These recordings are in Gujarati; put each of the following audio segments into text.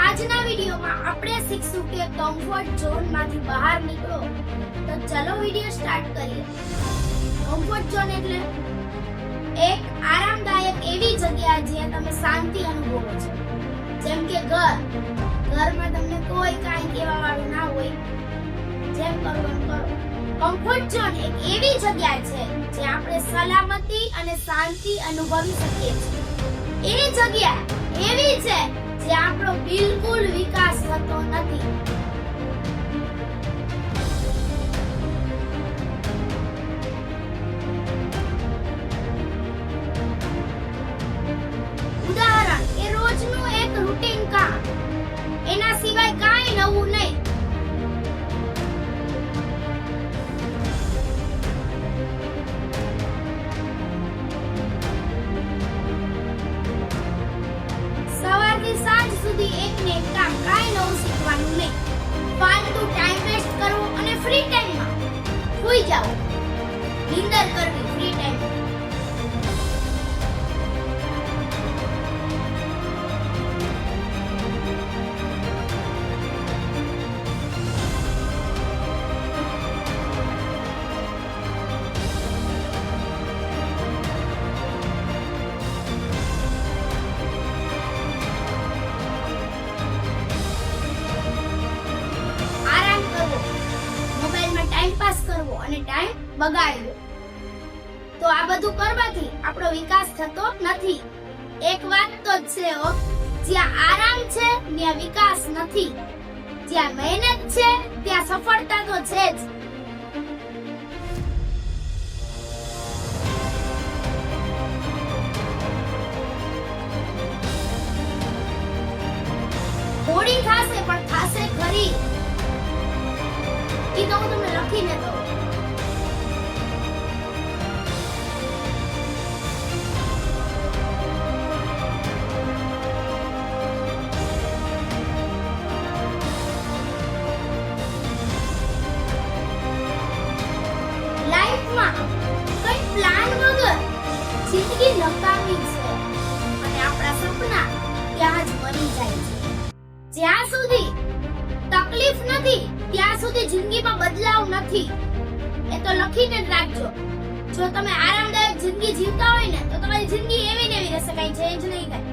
આજના વિડિયોમાં આપણે શીખશું કે કમ્ફર્ટ ઝોન માંથી બહાર નીકળો. તો ચલો વિડિયો સ્ટાર્ટ કરીએ. કમ્ફર્ટ ઝોન એટલે એક આરામદાયક એવી જગ્યા જ્યાં તમે શાંતિ અનુભવો છો. જેમ કે ઘરમાં તમને કોઈ કાંઈ કહેવા વાળું ના હોય, જેમ કરવું એમ કરો. કમ્ફર્ટ ઝોન એક એવી જગ્યા છે જ્યાં આપણે સલામતી અને શાંતિ અનુભવી શકીએ છીએ. એ જગ્યા એવી છે જ્યાં આપણો બિલકુલ વિકાસ થતો નથી. ઉદાહરણ એ રોજનું એક રૂટીન કામ, એના સિવાય કાંઈ નવું નહીં. સવારથી સાંજ સુધી એક ને એક કામ, કાંઈ નવું શીખવાનું નહીં. ફાલતુ ટાઈમ વેસ્ટ કરવો અને ફ્રી ટાઈમમાં સૂઈ જાઓ, નીંદર કરવી ફ્રી ટાઈમ. પાસ કરવો અને ટાઈમ બગાડવો. તો આ બધું કરવાથી આપણો વિકાસ થતો નથી. એક વાત તો છે, જ્યાં આરામ છે ત્યાં વિકાસ નથી. જ્યાં મહેનત છે ત્યાં સફળતા તો છે જ. થોડી થાશે પણ થાશે ખરી. ઈ તો હું તમને લખીને દઉં. લાઈફમાં કઈ પ્લાન વગર જિંદગી નકામી છે અને આપણા સપના ત્યાં જ મરી જાય છે. જ્યાં સુધી તકલીફ નથી ત્યાં સુધી જિંદગીમાં બદલાવ નથી. એ તો લખીને જ રાખજો. જો તમે આરામદાયક જિંદગી જીવતા હોય ને તો તમારી જિંદગી એવી ને એવી રહેશે, કઈ ચેન્જ નહીં થાય.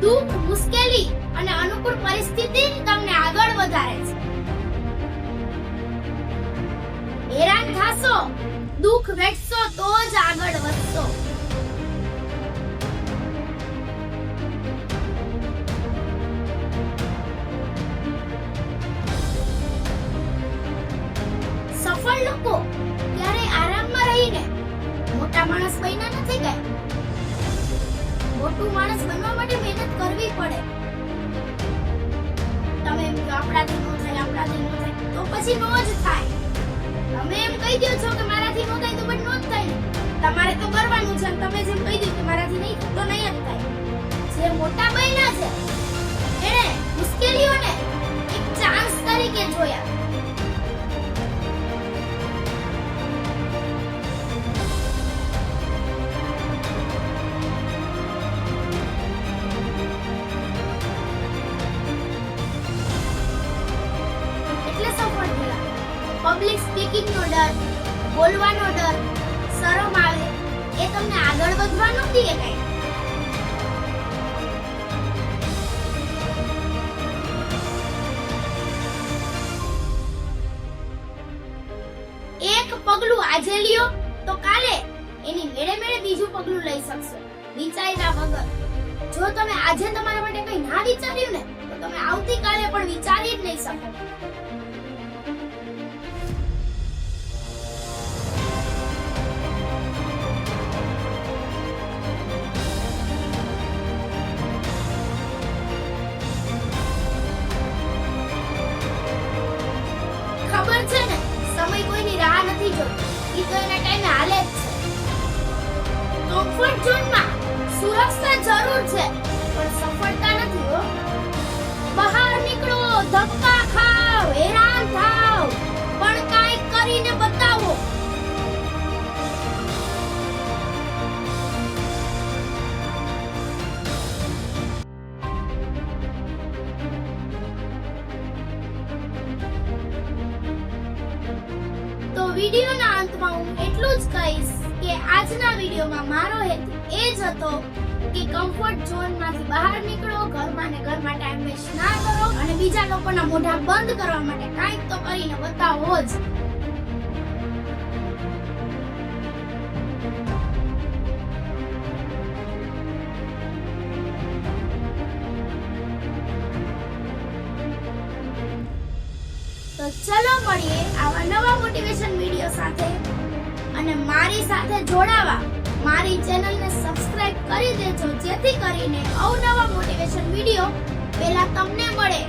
દુઃખ, મુશ્કેલી અને અનુકૂળ પરિસ્થિતિ તમને આગળ વધારે છે. હેરાન થાશો, દુઃખ વેઠશો તો જ આગળ વધશો. સફળ લોકો ત્યારે આરામમાં રહીને મોટા માણસ બન્યા નથી ગયા. મોટું માણસ બનવા માટે મહેનત કરવી પડે. તમે એમ કે આપણાથી ન થાય, તો પછી નો જ થાય. તમે એમ કહી દો છો કે મારાથી નો થાય તો પણ નો જ થાય. તમારે તો કરવાનું છે. તમે જેમ કહી દો કે મારાથી નહીં તો નહીં જ થાય. જે મોટા બન્યા છે એણે મુશ્કેલીઓને એક ચાન્સ તરીકે જોયા. એટલે સફળ થયા. પબ્લિક સ્પીકિંગ નો ડર, બોલવાનો ડર, શરમ આવે એ તમને આગળ વધવા ન દે કાંઈ. એક પગલું આજે લ્યો તો કાલે એની મેળે મેળે બીજું પગલું લઈ શકશો, વિચાર્યા વગર. જો તમે આજે તમારા માટે કંઈ ના વિચાર્યું ને તો તમે આવતીકાલે પણ વિચારી જ નહીં શકો. ખબર છે ને, સમય કોઈની રાહ નથી જોતો. ઈ તો એના ટાઈમે હાલે જ છે. કમ્ફર્ટ ઝોનમાં સુરક્ષા જરૂર છે પણ સફળતા નથી. હો, બહાર નીકળો, ધક્કા ખાઓ, વિડીયોમાં હું એટલું જ કહીશ કે આજના વિડીયોમાં મારો હેતુ એ જ હતો કે કમ્ફર્ટ ઝોનમાંથી બહાર નીકળો, ઘરમાં ને ઘરમાં ટાઈમ વેસ્ટ ના કરો અને બીજા લોકોના મોઢા બંધ કરવા માટે કાંઈક તો કરીને બતાવો જ. તો ચલો મળીએ આવા નવા મોટિવેશન વિડીયો સાથે, અને મારી સાથે જોડાવા મારી ચેનલને સબસ્ક્રાઇબ કરી દેજો જેથી કરીને અવનવા મોટિવેશન વિડીયો પહેલા તમને મળે.